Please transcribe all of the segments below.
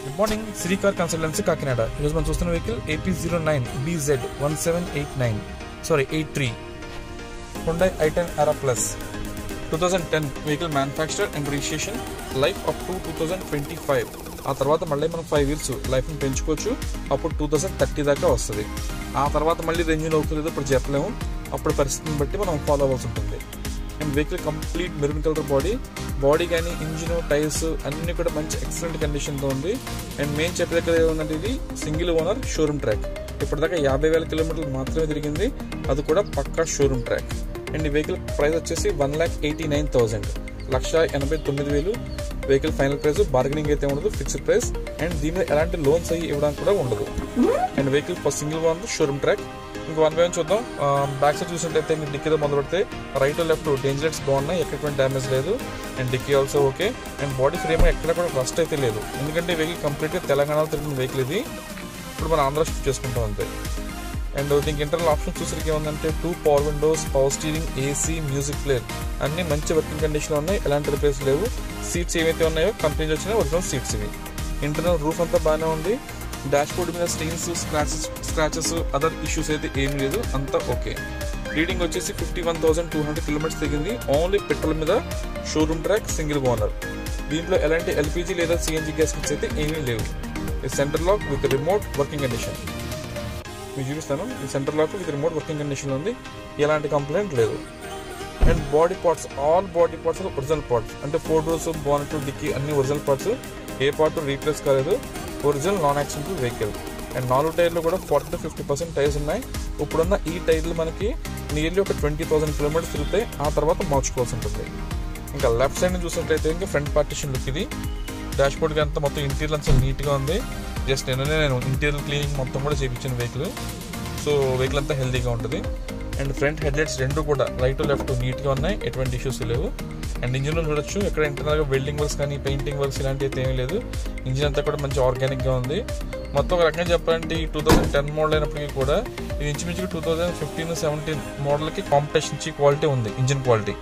Good morning, Srikar consultancy Kakinada. ఈరోజు మనం చూస్తున్న vehicle AP09BZ1783 Hyundai i10 Era Plus 2010 vehicle manufacture and registration, life up to 2025. ఆ తర్వాత మళ్ళీ మనం 5 years లైఫ్ని పెంచుకోవచ్చు. అప్పుడు 2030 దాకా వస్తుంది. ఆ తర్వాత మళ్ళీ ఇంజిన్ అవుతుందో ఇప్పుడు చెప్పలేము. అప్పుడు పరిస్థితిని బట్టి మనం ఫాలో అవ్వాల్సి ఉంటుంది. And vehicle complete maroon colour body కానీ ఇంజిన్ టైర్స్ అన్ని కూడా మంచి ఎక్సలెంట్ కండిషన్తో ఉంది. అండ్ మెయిన్ చెప్పే దగ్గర ఏముందంటే ఇది సింగిల్ ఓనర్ షోరూమ్ ట్రాక్. ఇప్పటిదాకా 50,000 కిలోమీటర్లు మాత్రమే తిరిగింది, అది కూడా పక్కా షోరూమ్ ట్రాక్. అండ్ ఈ వెహికల్ ప్రైస్ వచ్చేసి 1,89,000, 1,89,000 వెహికల్ ఫైనల్ ప్రైస్. బార్గెనింగ్ అయితే ఉండదు, ఫిక్స్డ్ ప్రైస్. అండ్ దీని మీద ఎలాంటి లోన్స్ అయ్యి ఇవ్వడానికి కూడా ఉండదు. And vehicle first single owner showroom track. ఇంకా వన్ బై వన్ చూద్దాం. బ్యాక్ సైడ్ చూసినట్టయితే మీకు డిక్కీతో మొదలు పెడితే రైట్ లెఫ్ట్ డేంజర్ లైట్స్ బాగున్నాయి, ఎక్కడటువంటి డ్యామేజ్ లేదు. And dickey also okay. And body frame ఎక్కడ కూడా రస్ట్ అయితే లేదు, ఎందుకంటే వెహికల్ కంప్లీట్గా తెలంగాణలో తిరిగిన వెహికల్ ఇది. ఇప్పుడు మనం ఆంధ్ర షిఫ్ట్ చేసుకుంటాం అంతే. అండ్ దీనికి ఇంటర్నల్ ఆప్షన్ చూసరికి ఏముందంటే 2 power Windows, power steering, AC, music player అన్ని మంచి వర్కింగ్ కండిషన్లో ఉన్నాయి, ఎలాంటి రిపేర్స్ లేవు. సీట్స్ ఏవైతే ఉన్నాయో కంపెనీ వచ్చిన ఒరిజినల్ సీట్స్ ఇవి. ఇంటర్నల్ రూఫ్ అంతా బాగానే ఉంది. డాష్ బోర్డ్ మీద స్టెయిన్స్, స్క్రాచెస్, అదర్ ఇష్యూస్ అయితే ఏమీ లేదు, అంతా ఓకే. రీడింగ్ వచ్చేసి 51,200 కిలోమీటర్స్ తిరిగింది. ఓన్లీ పెట్రోల్ మీద షోరూమ్ ట్రాక్, సింగిల్ ఓనర్. దీంట్లో ఎలాంటి ఎల్పిజి లేదా సిఎన్జి గ్యాస్ అయితే ఏమీ లేవు. ఈ centre lock with remote working condition మీకు చూపిస్తాను. ఈ centre lock with remote working కండిషన్లో ఉంది, ఎలాంటి కంప్లైంట్ లేదు. And body parts, all body parts original parts. అంటే 4 doors, బానెట్, డిక్కీ అన్ని ఒరిజినల్ పార్ట్స్, ఏ పార్ట్ రీప్లేస్ కాలేదు. Original non accidental vehicle. And 4 టైర్లు కూడా 40 to 50% టైర్స్ ఉన్నాయి. ఇప్పుడున్న ఈ టైర్లు మనకి నియర్లీ ఒక 20,000 కిలోమీటర్స్ తిరుగుతాయి, ఆ తర్వాత మార్చుకోవాల్సి ఉంటుంది. ఇంకా లెఫ్ట్ సైడ్ చూసినట్లయితే ఇంకా ఫ్రంట్ పార్టిషన్ లుక్ ఇది. డాష్ బోర్డ్కి అంతా మొత్తం ఇంటీరియర్ అంతా నీట్గా ఉంది. జస్ట్ నేను ఇంటీరియర్ క్లీనింగ్ మొత్తం కూడా చేయించిన వెహికల్. సో వెహికల్ అంతా హెల్తీగా ఉంటుంది. అండ్ ఫ్రంట్ హెడ్లైట్స్ రెండు కూడా రైట్ లెఫ్ట్ నీట్గా ఉన్నాయి, ఎటువంటి ఇష్యూస్ లేవు. అండ్ ఇంజిన్ చూడొచ్చు, ఇక్కడ ఇంటర్నల్గా వెల్డింగ్ వర్క్స్ కానీ పెయింటింగ్ వర్క్స్ ఇలాంటివి అయితే ఏమీ లేదు. ఇంజిన్ అంతా కూడా మంచి ఆర్గానిక్గా ఉంది. మొత్తం ఒక రకంగా చెప్పాలంటే ఈ 2010 మోడల్ అయినప్పటికీ కూడా ఇది ఇంచుమించుగా 2015-17 మోడల్కి కాంపిటీషన్ ఇచ్చే క్వాలిటీ ఉంది, ఇంజిన్ క్వాలిటీ.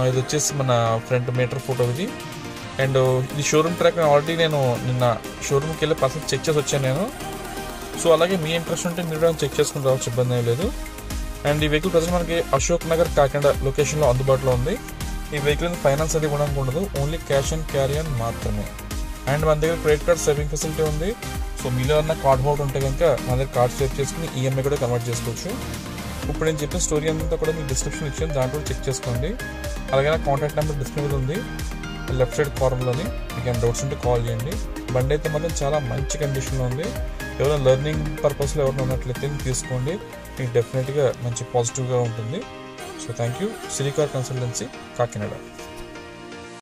ఇది వచ్చేసి మన ఫ్రంట్ మీటర్ ఫోటో ఇది. అండ్ ఇది షోరూమ్ ట్రాక్. ఆల్రెడీ నేను నిన్న షోరూమ్కి వెళ్ళి పర్సన్ చెక్ చేసి వచ్చాను నేను. సో అలాగే మీ ఇంట్రెస్ట్ ఉంటే మీరు చెక్ చేసుకుని రావచ్చు, ఇబ్బంది ఏం లేదు. అండ్ ఈ వెహికల్ ప్రజెంట్ మనకి అశోక్ నగర్ కాకినాడ లొకేషన్లో అందుబాటులో ఉంది. ఈ వెహికల్ ఫైనాన్స్ అది కూడా ఉండదు, only cash and carry on మాత్రమే. అండ్ మన దగ్గర క్రెడిట్ కార్డ్ సేవింగ్ ఫెసిలిటీ ఉంది. సో మీలో ఉన్న కార్డ్ హోల్డర్ ఉంటే కనుక మన దగ్గర కార్డ్ సేవ్ చేసుకుని ఈఎంఐ కూడా కన్వర్ట్ చేసుకోవచ్చు. ఇప్పుడు నేను చెప్పిన స్టోరీ అంతా కూడా మీకు డిస్క్రిప్షన్ ఇచ్చాను, దాంట్లో చెక్ చేసుకోండి. అలాగే నా కాంటాక్ట్ నెంబర్ డిస్ప్లే ఉంది లెఫ్ట్ సైడ్ కార్నర్లోని. మీకు ఏమైనా డౌట్స్ ఉంటే కాల్ చేయండి. బండి అయితే మాత్రం చాలా మంచి కండిషన్లో ఉంది. ఎవరైనా లెర్నింగ్ పర్పస్లో ఎవరైనా ఉన్నట్లయితే తీసుకోండి, మీకు డెఫినెట్గా మంచి పాజిటివ్గా ఉంటుంది. So thank you. Srikar consultancy Kakinada.